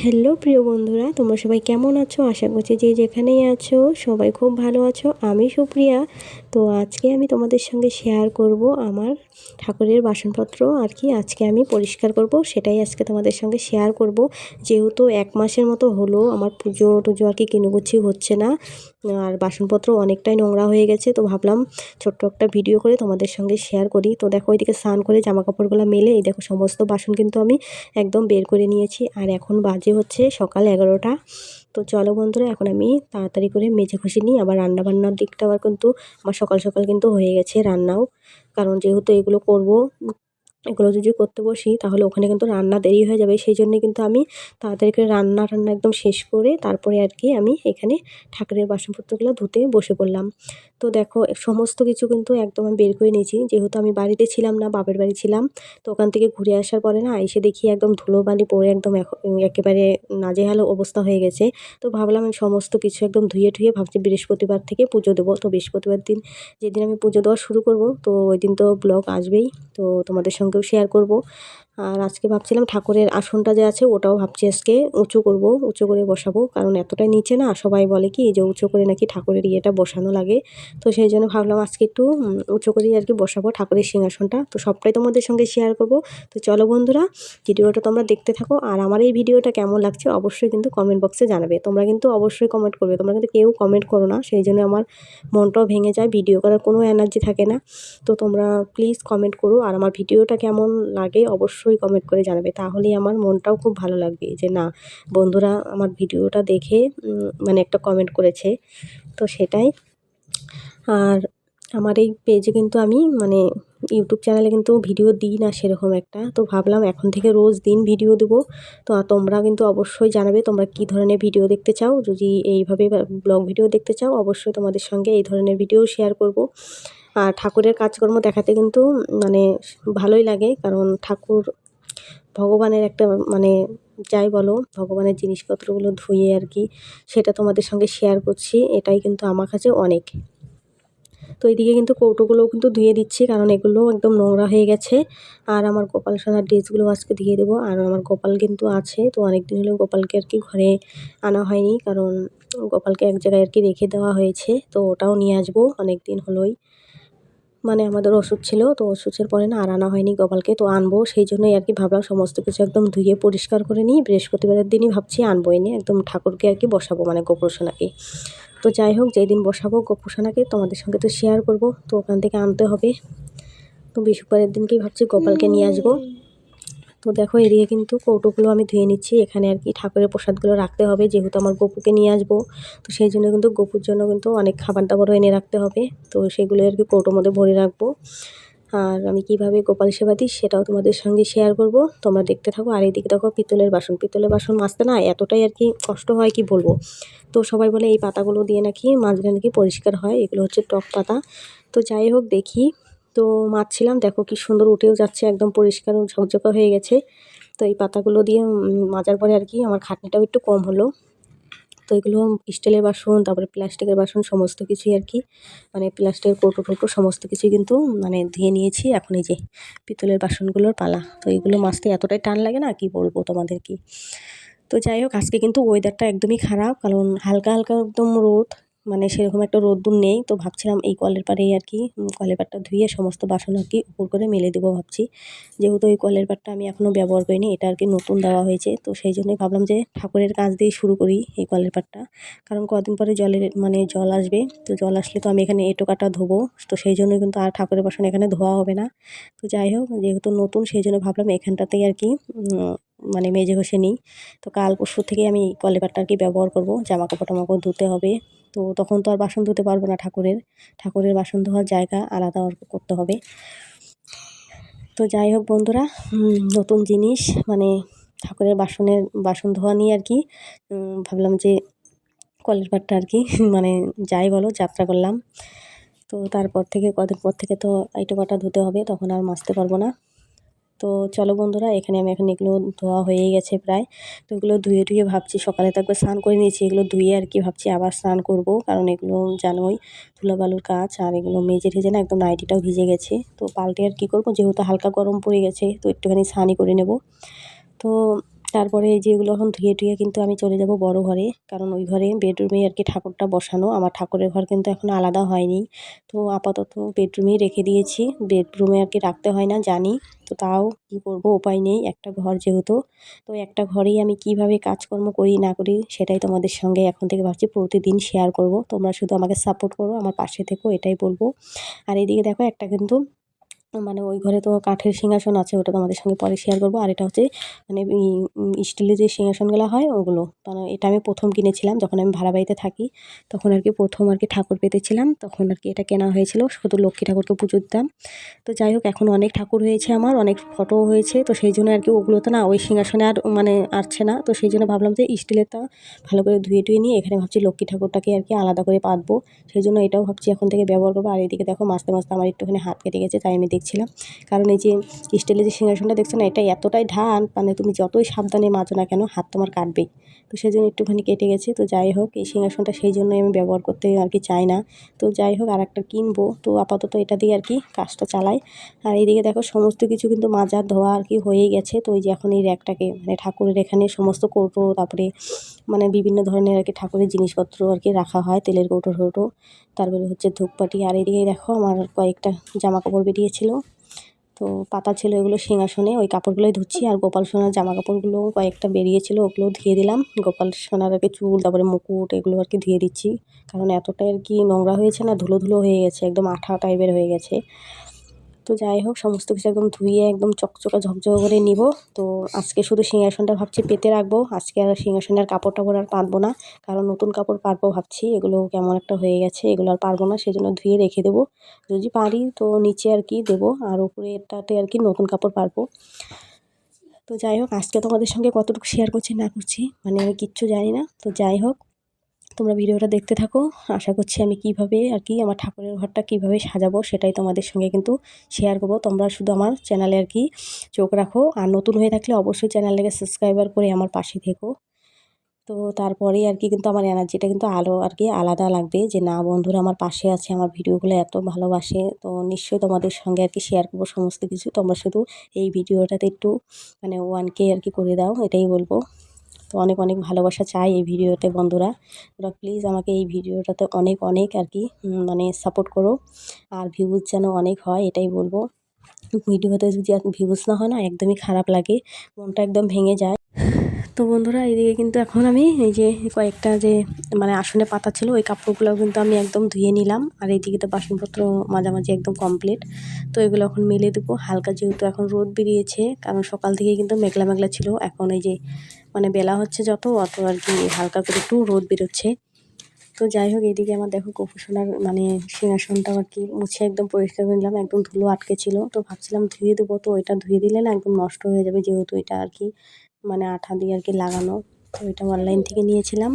Hello প্রিয় বন্ধুরা, তোমরা সবাই কেমন আছো? আশা করছি যে যেখানেই আছো সবাই খুব ভালো আছো। আমি সুপ্রিয়া। তো আজকে আমি তোমাদের সঙ্গে শেয়ার করব আমার ঠাকুরের বাসনপত্র আর কি আজকে আমি পরিষ্কার করব, সেটাই আজকে তোমাদের সঙ্গে শেয়ার করব। যেহেতু 1 মাসের মতো হলো আমার পুজো টুজো আর কি কিনুগুছি হচ্ছে না, আর বাসনপত্র অনেকটাই নোংরা হয়ে গেছে। তো ভাবলাম ছোট্ট একটা ভিডিও করে তোমাদের সঙ্গে শেয়ার করি। তো দেখো ওইদিকে স্নান করে জামা কাপড়গুলো মেলে এই দেখো সমস্ত বাসন কিন্তু আমি একদম বের করে নিয়েছি। আর এখন বাজে হচ্ছে সকাল 11টা। তো চলো বন্ধুরা, এখন আমি তাড়াতাড়ি করে মেজে ঘষে নিই। আবার রান্নাবান্নার দিকটা আবার কিন্তু আমার সকাল সকাল কিন্তু হয়ে গেছে রান্নাও, কারণ যেহেতু এগুলো করব, এগুলো যদি করতে বসি তাহলে ওখানে কিন্তু রান্না দেরি হয়ে যাবে। সেই জন্যে কিন্তু আমি তাড়াতাড়ি করে রান্না একদম শেষ করে তারপরে আর কি আমি এখানে ঠাকুরের বাসনপত্রগুলো ধুতে বসে পড়লাম। তো দেখো সমস্ত কিছু কিন্তু একদম আমি বের করে নিয়েছি, যেহেতু আমি বাড়িতে ছিলাম না, বাপের বাড়ি ছিলাম। তো ওখান থেকে ঘুরে আসার পরে না এসে দেখি একদম ধুলোবালি পড়ে একদম একেবারে নাজেহাল অবস্থা হয়ে গেছে। তো ভাবলাম আমি সমস্ত কিছু একদম ধুয়ে ঠুয়ে ভাবছি বৃহস্পতিবার থেকে পুজো দেবো। তো বৃহস্পতিবার দিন যেদিন আমি পুজো দেওয়া শুরু করব, তো ওই দিন তো ব্লগ আসবেই, তো তোমাদের সঙ্গেও শেয়ার করব। আর আজকে ভাবছিলাম ঠাকুরের আসনটা যে আছে ওটাও ভাবছি আজকে উঁচু করব, উঁচু করে বসাবো, কারণ এতটাই নিচে না, সবাই বলে কি যে উঁচু করে নাকি ঠাকুরের ইয়েটা বসানো লাগে। তো সেই জন্য ভাবলাম আজকে একটু উঁচু করেই আর কি বসাবো ঠাকুরের সিংহাসনটা। তো সবটাই তোমাদের সঙ্গে শেয়ার করব। তো চলো বন্ধুরা, ভিডিওটা তোমরা দেখতে থাকো। আর আমার এই ভিডিওটা কেমন লাগছে অবশ্যই কিন্তু কমেন্ট বক্সে জানাবে। তোমরা কিন্তু অবশ্যই কমেন্ট করবে, তোমরা কিন্তু কেউ কমেন্ট করো না, সেই জন্য আমার মনটাও ভেঙে যায়, ভিডিও করার কোনো এনার্জি থাকে না। তো তোমরা প্লিজ কমেন্ট করো, আর আমার ভিডিওটা কেমন লাগে অবশ্যই কমেন্ট করে জানাবে, তাহলেই আমার মনটাও খুব ভালো লাগবে যে না, বন্ধুরা আমার ভিডিওটা দেখে মানে একটা কমেন্ট করেছে। তো সেটাই। আর আমার এই পেজে কিন্তু আমি মানে ইউটিউব চ্যানেলে কিন্তু ভিডিও দিই না সেরকম একটা, তো ভাবলাম এখন থেকে রোজ দিন ভিডিও দেবো। তো তোমরা কিন্তু অবশ্যই জানাবে তোমরা কী ধরনের ভিডিও দেখতে চাও। যদি এইভাবে ব্লগ ভিডিও দেখতে চাও অবশ্যই তোমাদের সঙ্গে এই ধরনের ভিডিও শেয়ার করব। আর ঠাকুরের কাজকর্ম দেখাতে কিন্তু মানে ভালোই লাগে, কারণ ঠাকুর ভগবানের একটা মানে যাই বলো ভগবানের জিনিসপত্রগুলো ধুয়ে আর কি সেটা তোমাদের সঙ্গে শেয়ার করছি, এটাই কিন্তু আমার কাছে অনেক। তো এইদিকে কিন্তু কৌটোগুলোও কিন্তু ধুয়ে দিচ্ছি, কারণ এগুলোও একদম নোংরা হয়ে গেছে। আর আমার গোপাল সোনার ড্রেসগুলো আজকে ধুয়ে দেবো। আর আমার গোপাল কিন্তু আছে, তো অনেক দিন হলো গোপালকে আর কি ঘরে আনা হয়নি, কারণ গোপালকে এক জায়গায় আর কি রেখে দেওয়া হয়েছে। তো ওটাও নিয়ে আসবো, অনেক দিন হলোই মানে আমাদের ওষুধ ছিল, তো ওষুধের পরে না আর আনা হয়নি গোপালকে, তো আনবো। সেই জন্যই আর কি ভাবলাম সমস্ত কিছু একদম ধুয়ে পরিষ্কার করে নিই, বৃহস্পতিবারের দিনই ভাবছি আনবো, এনে একদম ঠাকুরকে আর কি বসাবো মানে গোপুর সোনাকে। তো যাই হোক, যেদিন বসাবো গোপুর সোনাকে তোমাদের সঙ্গে তো শেয়ার করব। তো ওখান থেকে আনতে হবে, তো বৃহস্পতিবারের দিনকেই ভাবছি গোপালকে নিয়ে আসবো। তো দেখো এদিকে কিন্তু কৌটোগুলো আমি ধুয়ে নিচ্ছি, এখানে আর কি ঠাকুরের প্রসাদগুলো রাখতে হবে, যেহেতু আমার গপুকে নিয়ে আসবো। তো সেই জন্য কিন্তু গপুর জন্য কিন্তু অনেক খাবার দাবারও এনে রাখতে হবে, তো সেগুলো আর কি কৌটোর মধ্যে ভরে রাখবো। আর আমি কিভাবে গোপাল সেবা দিই সেটাও তোমাদের সঙ্গে শেয়ার করব, তোমরা দেখতে থাকো। আর এদিকে দেখো পিতলের বাসন মাজতে না এতটাই আর কি কষ্ট হয় কি বলবো। তো সবাই বলে এই পাতাগুলো দিয়ে নাকি মাজলে নাকি পরিষ্কার হয়, এগুলো হচ্ছে টক পাতা। তো যাই হোক দেখি, তো মাজছিলাম, দেখো কি সুন্দর উঠেও যাচ্ছে, একদম পরিষ্কার ও ঝকঝকা হয়ে গেছে। তো এই পাতাগুলো দিয়ে মাজার পরে আর কি আমার খাটনিটাও একটু কম হলো। তো এগুলো স্টিলের বাসন, তারপরে প্লাস্টিকের বাসন সমস্ত কিছুই আর কি মানে প্লাস্টিকের কৌটো টোটো সমস্ত কিছুই কিন্তু মানে ধুয়ে নিয়েছি। এখন এই যে পিতলের বাসনগুলোর পালা, তো এগুলো মাজতে এতটাই টান লাগে না কি বলবো তোমাদের কি। তো যাই হোক, আজকে কিন্তু ওয়েদারটা একদমই খারাপ, কারণ হালকা হালকা একদম রোদ, মানে সেরকম একটা রোদ্দুর নেই। তো ভাবছিলাম এই কলের পাড়েই আর কি কলের পাড়টা ধুয়ে সমস্ত বাসন আর কি উপর করে মেলে দেবো ভাবছি, যেহেতু এই কলের পাড়টা আমি এখনও ব্যবহার করিনি, এটা আর কি নতুন দেওয়া হয়েছে। তো সেই জন্যই ভাবলাম যে ঠাকুরের কাজ দিয়েই শুরু করি এই কলের পাড়টা, কারণ কদিন পরে জলের মানে জল আসবে। তো জল আসলে তো আমি এখানে এঁটো কাটা ধোবো, তো সেই জন্য কিন্তু আর ঠাকুরের বাসন এখানে ধোয়া হবে না। তো যাই হোক, যেহেতু নতুন সেই জন্য ভাবলাম এখানটাতেই আর কি মানে মেজে ঘষে নিই। তো কাল পরশু থেকে আমি কলের পাড়টা আর কি ব্যবহার করব, জামা কাপড় টামা কাপড় ধুতে হবে। তো তখন তো আর বাসন ধুতে পারবো না, ঠাকুরের বাসন ধোয়ার জায়গা আলাদা করতে হবে। তো যাই হোক বন্ধুরা, নতুন জিনিস মানে ঠাকুরের বাসন ধোয়া নিয়ে আর কি ভাবলাম যে কলের পাড়টা আর কি মানে যাই বলো যাত্রা করলাম। তো তারপর থেকে কদিন পর থেকে তো এঁটো কাটা ধুতে হবে, তখন আর মাজতে পারবো না। তো চলো বন্ধুরা, এখানে আমি এখন এগুলো ধোয়া হয়েই গেছে প্রায়। তো এগুলো ধুয়ে টুয়ে ভাবছি, সকালে তো একবার স্নান করে নিয়েছি, এগুলো ধুয়ে আর কি ভাবছি আবার স্নান করব, কারণ এগুলো জানোই ধুলাবালুর কাজ। আর এগুলো মেজে ঠেজে না একদম নাইটিটাও ভিজে গেছে, তো পাল্টে আর কি করব, যেহেতু হালকা গরম পড়ে গেছে তো একটুখানি স্নানই করে নেব। তো তারপরে এই যে এগুলো এখন ধুয়ে টুয়ে কিন্তু আমি চলে যাব বড় ঘরে, কারণ ওই ঘরে বেডরুমে আর কি ঠাকুরটা বসানো, আমার ঠাকুরের ঘর কিন্তু এখন আলাদা হয়নি। তো আপাতত বেডরুমেই রেখে দিয়েছি, বেডরুমে আর কি রাখতে হয় না জানি, তো তাও কী করব, উপায় নেই, একটা ঘর যেহেতু। তো একটা ঘরেই আমি কিভাবে কাজকর্ম করি না করি সেটাই তোমাদের সঙ্গে এখন থেকে ভাবছি প্রতিদিন শেয়ার করব। তোমরা শুধু আমাকে সাপোর্ট করো, আমার পাশে থেকো, এটাই বলবো। আর এইদিকে দেখো একটা কিন্তু মানে ওই ঘরে তো কাঠের সিংহাসন আছে, ওটা তোমাদের সঙ্গে পরে শেয়ার করবো। আর এটা হচ্ছে মানে স্টিলের যে সিংহাসনগুলো হয় ওগুলো, কারণ এটা আমি প্রথম কিনেছিলাম যখন আমি ভাড়া বাড়িতে থাকি, তখন আর কি প্রথম আর কি ঠাকুর পেতেছিলাম, তখন আর কি এটা কেনা হয়েছিল, শুধু লক্ষ্মী ঠাকুরকে পুজো দিতাম। তো যাই হোক, এখন অনেক ঠাকুর হয়েছে, আমার অনেক ফটোও হয়েছে, তো সেই জন্য আর কি ওগুলো তো না ওই সিংহাসনে আর মানে আসছে না, তো সেই জন্য ভাবলাম যে স্টিলেরটা ভালো করে ধুয়ে টুয়ে নিয়ে এখানে ভাবছি লক্ষ্মী ঠাকুরটাকে আর কি আলাদা করে পাতবো, সেই জন্য এটাও ভাবছি এখন থেকে ব্যবহার করবো। আর এদিকে দেখো মাঝতে মাঝতে আমার একটুখানি হাত কেটে গেছে, তাই আমি দেখছিলাম, কারণ এই যে স্টিলের যে সিংহাসনটা দেখছো না, এটা এতটাই ঢাল, মানে তুমি যতই সাবধানে মাজো না কেন হাত তোমার কাটবেই, তো সেই জন্য একটুখানি কেটে গেছে। তো যাই হোক, এই সিংহাসনটা সেই জন্যই আমি ব্যবহার করতে আর কি চাই না। তো যাই হোক, আর একটা কিনবো, তো আপাতত এটা দিয়ে আর কি কাজটা চালাই। আর এইদিকে দেখো সমস্ত কিছু কিন্তু মাজা ধোয়া আর কি হয়েই গেছে। তো ওই যে এখন এই র্যাকটাকে মানে ঠাকুরের এখানে সমস্ত কৌটো, তারপরে মানে বিভিন্ন ধরনের আর কি ঠাকুরের জিনিসপত্র আর কি রাখা হয়, তেলের কৌটো টৌটো, তারপরে হচ্ছে ধূপকাঠি। আর এদিকে দেখো আমার কয়েকটা জামা কাপড় বেরিয়েছিল, তো পাতা ছিল এগুলো সিংহাসনে, ওই কাপড়গুলোই ধুচ্ছি। আর গোপাল সোনার জামা কাপড়গুলো কয়েকটা বেরিয়েছিল, ওগুলো ধুয়ে দিলাম। গোপাল সোনার আর কি চুল, তারপরে মুকুট, এগুলো আর কি ধুয়ে দিচ্ছি, কারণ এতটাই আর কি নোংরা হয়েছে না, ধুলো ধুলো হয়ে গেছে, একদম আঠা টাইপের হয়ে গেছে। তো যাই হোক, সমস্ত কিছু একদম ধুয়ে একদম চকচকা ঝকঝকে করে নিব। তো আজকে শুধু সিংহাসনটা ভাবছি পেতে রাখবো, আজকে আর সিংহাসনের কাপড় টাপড় আর পাতবো না, কারণ নতুন কাপড় পারবো ভাবছি, এগুলো কেমন একটা হয়ে গেছে, এগুলো আর পারবো না, সেজন্য ধুয়ে রেখে দেবো। যদি পারি তো নিচে আর কি দেবো, আর উপরে এটাতে আর কি নতুন কাপড় পারবো। তো যাই হোক, আজকে তোমাদের সঙ্গে কতটুকু শেয়ার করছি না করছি মানে আমি কিচ্ছু জানি না। তো যাই হোক, তোমরা ভিডিওটা দেখতে থাকো, আশা করছি আমি কিভাবে আর কি আমার ঠাকুরের ঘরটা কিভাবে সাজাবো সেটাই তোমাদের সঙ্গে কিন্তু শেয়ার করবো। তোমরা শুধু আমার চ্যানেলে আর কি চোখ রাখো, আর নতুন হয়ে থাকলে অবশ্যই চ্যানেলটাকে সাবস্ক্রাইবার করে আমার পাশে থেকো। তো তারপরেই আর কি কিন্তু আমার এনার্জিটা কিন্তু আলো আর কি আলাদা লাগবে, যে না বন্ধুরা আমার পাশে আছে, আমার ভিডিওগুলো এত ভালোবাসে, তো নিশ্চয়ই তোমাদের সঙ্গে আর কি শেয়ার করবো সমস্ত কিছু। তোমরা শুধু এই ভিডিওটাতে একটু মানে 1K আর কি করে দাও, এটাই বলবো। তো অনেক অনেক ভালোবাসা চাই এই ভিডিওতে বন্ধুরা, তোমরা প্লিজ আমাকে এই ভিডিওটাতে অনেক অনেক আর কি মানে সাপোর্ট করো, আর ভিউজ যেন অনেক হয় এটাই বলবো। ভিডিওতে যদি ভিউজ না হয় না, একদমই খারাপ লাগে, মনটা একদম ভেঙে যায়। তো বন্ধুরা, এইদিকে কিন্তু এখন আমি এই যে কয়েকটা যে মানে আসনে পাতা ছিল, ওই কাপড়গুলোও কিন্তু আমি একদম ধুয়ে নিলাম। আর এইদিকে তো বাসনপত্র মাঝামাঝি একদম কমপ্লিট। তো এগুলো এখন মেলে দেবো হালকা, যেহেতু এখন রোদ বেরিয়েছে, কারণ সকাল থেকে কিন্তু মেঘলা মেঘলা ছিল, এখন এই যে মানে বেলা হচ্ছে যত অত আর কি হালকা করে একটু রোদ বেরোচ্ছে। তো যাই হোক, এইদিকে আমার দেখো গোপুসোনার মানে সিংহাসনটাও আর কি মুছে একদম পরিষ্কার করে নিলাম, একদম ধুলো আটকে ছিল, তো ভাবছিলাম ধুয়ে দেবো, তো এটা ধুয়ে দিলে না একদম নষ্ট হয়ে যাবে, যেহেতু এটা আর কি মানে আঠা দিয়ে আর কি লাগানো, তো এটা অনলাইন থেকে নিয়েছিলাম।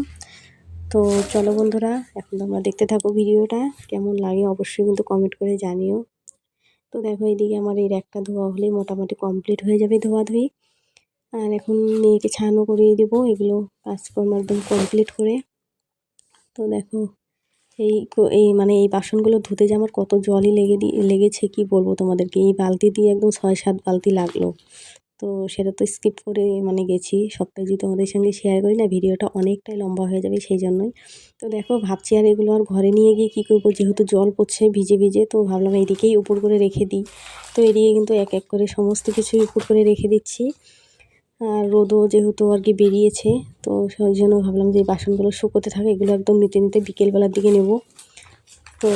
তো চলো বন্ধুরা, এখন তোমরা দেখতে থাকো ভিডিওটা, কেমন লাগে অবশ্যই কিন্তু কমেন্ট করে জানিও। তো দেখো, এইদিকে আমার এই একটা ধোয়া হলেই মোটামুটি কমপ্লিট হয়ে যাবে ধোয়াধুয়ি। আর এখন মেয়েকে ছানও করিয়ে দেবো, এগুলো কাজকর্ম একদম কমপ্লিট করে। তো দেখো, এই মানে এই বাসনগুলো ধুতে যে আমার কত জলই লেগেছে কি বলবো তোমাদেরকে, এই বালতি দিয়ে একদম 6-7 বালতি লাগলো। তো সেটা তো স্কিপ করে মানে গেছি, সবটাই যদি তোমাদের সঙ্গে শেয়ার করি না ভিডিওটা অনেকটাই লম্বা হয়ে যাবে, সেই জন্যই। তো দেখো, ভাবছি আর এগুলো আর ঘরে নিয়ে গিয়ে কী করবো, যেহেতু জল পড়ছে ভিজে ভিজে, তো ভাবলাম এদিকেই উপর করে রেখে দিই। তো এদিকে কিন্তু এক এক করে সমস্ত কিছুই উপর করে রেখে দিচ্ছি। আর রোদও যেহেতু আর কি বেরিয়েছে, তো সেই জন্য ভাবলাম যে এই বাসনগুলো শুকোতে থাকে, এগুলো একদম নিতে নিতে বিকেলবেলার দিকে নেব। তো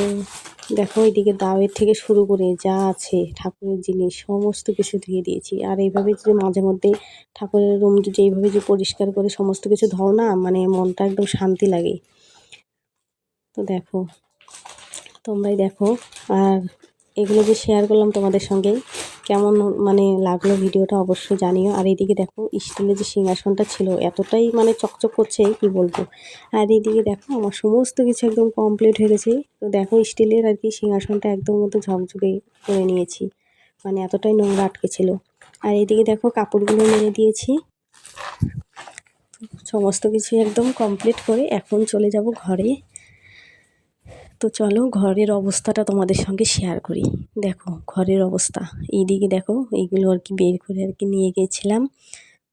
দেখো, এইদিকে দাওয়ের থেকে শুরু করে যা আছে ঠাকুরের জিনিস সমস্ত কিছু ধুয়ে দিয়েছি। আর এইভাবে যে মাঝে মধ্যে ঠাকুরের রুম যদি এইভাবে যে পরিষ্কার করে সমস্ত কিছু ধোও না, মানে মনটা একদম শান্তি লাগে। তো দেখো, তোমরাই দেখো, আর এগুলো যে শেয়ার করলাম তোমাদের সঙ্গে, কেমন মানে লাগলো ভিডিওটা অবশ্যই জানিও। আর এইদিকে দেখো, স্টিলের যে সিংহাসনটা ছিল এতটাই মানে চকচক করছে কি বলবো। আর এইদিকে দেখো, আমার সমস্ত কিছু একদম কমপ্লিট হয়ে গেছে। তো দেখো, স্টিলের আর কি সিংহাসনটা একদম মতো ঝকঝকে করে নিয়েছি, মানে এতটাই নোংরা আটকে ছিল। আর এইদিকে দেখো, কাপড়গুলো মেলে দিয়েছি, সমস্ত কিছু একদম কমপ্লিট করে এখন চলে যাব ঘরে। তো চলো ঘরের অবস্থাটা তোমাদের সঙ্গে শেয়ার করি। দেখো ঘরের অবস্থা, এইদিকে দেখো, এইগুলো আর কি বের করে আর কি নিয়ে গিয়েছিলাম।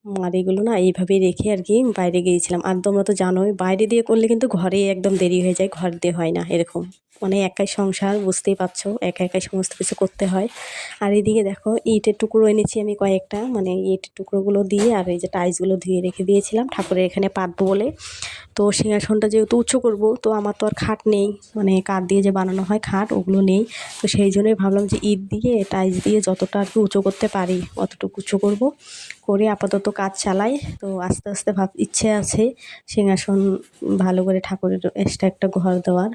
আর এগুলো না এইভাবেই রেখে আর কি বাইরে গিয়েছিলাম। আর তোমরা তো জানোই বাইরে দিয়ে করলে কিন্তু ঘরে একদম দেরি হয়ে যায়, ঘর দিয়ে হয় না এরকম। মানে একাই সংসার, বুঝতেই পারছো, একা একাই সমস্ত কিছু করতে হয়। আর এদিকে দেখো ইটের টুকরো এনেছি আমি কয়েকটা, মানে ইটের টুকরোগুলো দিয়ে আর এই যে টাইলসগুলো ধুয়ে রেখে দিয়েছিলাম ঠাকুরের এখানে পাতবো বলে। তো সিংহাসনটা যেহেতু উঁচু করব, তো আমার তো আর খাট নেই, মানে কাঠ দিয়ে যে বানানো হয় খাট ওগুলো নেই। তো সেই জন্যই ভাবলাম যে ইট দিয়ে টাইলস দিয়ে যতটা আর কি উঁচু করতে পারি অতটুকু উঁচু করব, করে আপাতত কাজ চালাই। তো আস্তে আস্তে ইচ্ছে আছে সিংহাসন ভালো করে ঠাকুরের এক্সট্রা একটা ঘর দেওয়ার।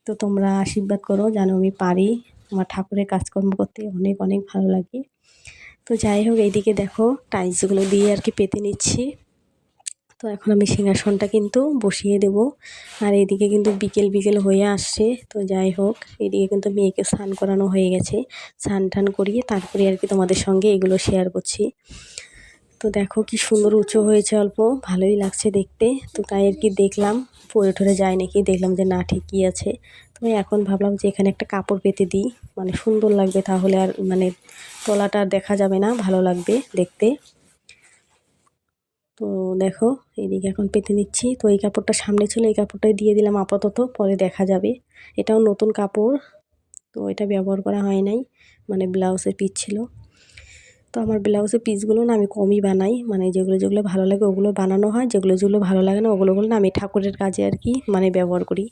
তো তোমরা আশীর্বাদ করো যেন আমি পারি, আমার ঠাকুরের কাজকর্ম করতে অনেক অনেক ভালো লাগে। তো যাই হোক, এইদিকে দেখো টাইলসগুলো দিয়ে আর কি পেতে নিচ্ছি। তো এখন আমি সিংহাসনটা কিন্তু বসিয়ে দেব। আর এদিকে কিন্তু বিকেল বিকেল হয়ে আসছে। তো যাই হোক, এদিকে কিন্তু মেয়েকে স্নান করানো হয়ে গেছে, স্নান টান করিয়ে তারপরে আর কি তোমাদের সঙ্গে এগুলো শেয়ার করছি। তো দেখো কি সুন্দর উঁচু হয়েছে, অল্প ভালোই লাগছে দেখতে। তো তাই আর কি দেখলাম পড়ে ঠরে যায় নাকি, দেখলাম যে না ঠিকই আছে। তো এখন ভাবলাম যে এখানে একটা কাপড় পেতে দিই, মানে সুন্দর লাগবে, তাহলে আর মানে তলাটা আর দেখা যাবে না, ভালো লাগবে দেখতে। তো দেখো এদিকে এখন পেতে নিচ্ছি। তো এই কাপড়টা সামনে ছিল, এই কাপড়টাই দিয়ে দিলাম আপাতত, পরে দেখা যাবে। এটাও নতুন কাপড়, তো এটা ব্যবহার করা হয় নাই, মানে ব্লাউজের পিস ছিল। তো আমার ব্লাউজের পিসগুলো না আমি কমই বানাই, মানে যেগুলো যেগুলো ভালো লাগে ওগুলো বানানো হয়, যেগুলো যেগুলো ভালো লাগে না ওগুলো না আমি ঠাকুরের কাজে আর কি মানে ব্যবহার করি।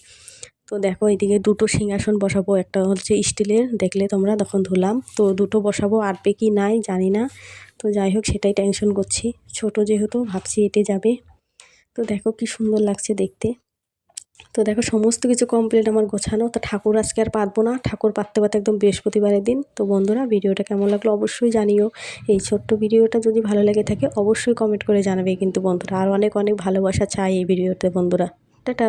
তো দেখো এদিকে দুটো সিংহাসন বসাবো, একটা হচ্ছে স্টিলের, দেখলে তোমরা তখন ধুলাম। তো দুটো বসাবো, আটবে কি নাই জানি না। তো যাই হোক সেটাই টেনশন করছি, ছোট যেহেতু ভাবছি এঁটে যাবে। তো দেখো কি সুন্দর লাগছে দেখতে। তো দেখো সমস্ত কিছু কমপ্লিট আমার গোছানো। তো ঠাকুর আজকে আর পাতবো না, ঠাকুর পাততে পারতে একদম বৃহস্পতিবারের দিন। তো বন্ধুরা ভিডিওটা কেমন লাগলো অবশ্যই জানিও। এই ছোট্ট ভিডিওটা যদি ভালো লেগে থাকে অবশ্যই কমেন্ট করে জানাবে কিন্তু বন্ধুরা। আর অনেক অনেক ভালোবাসা চাই এই ভিডিওতে বন্ধুরা। টাটা।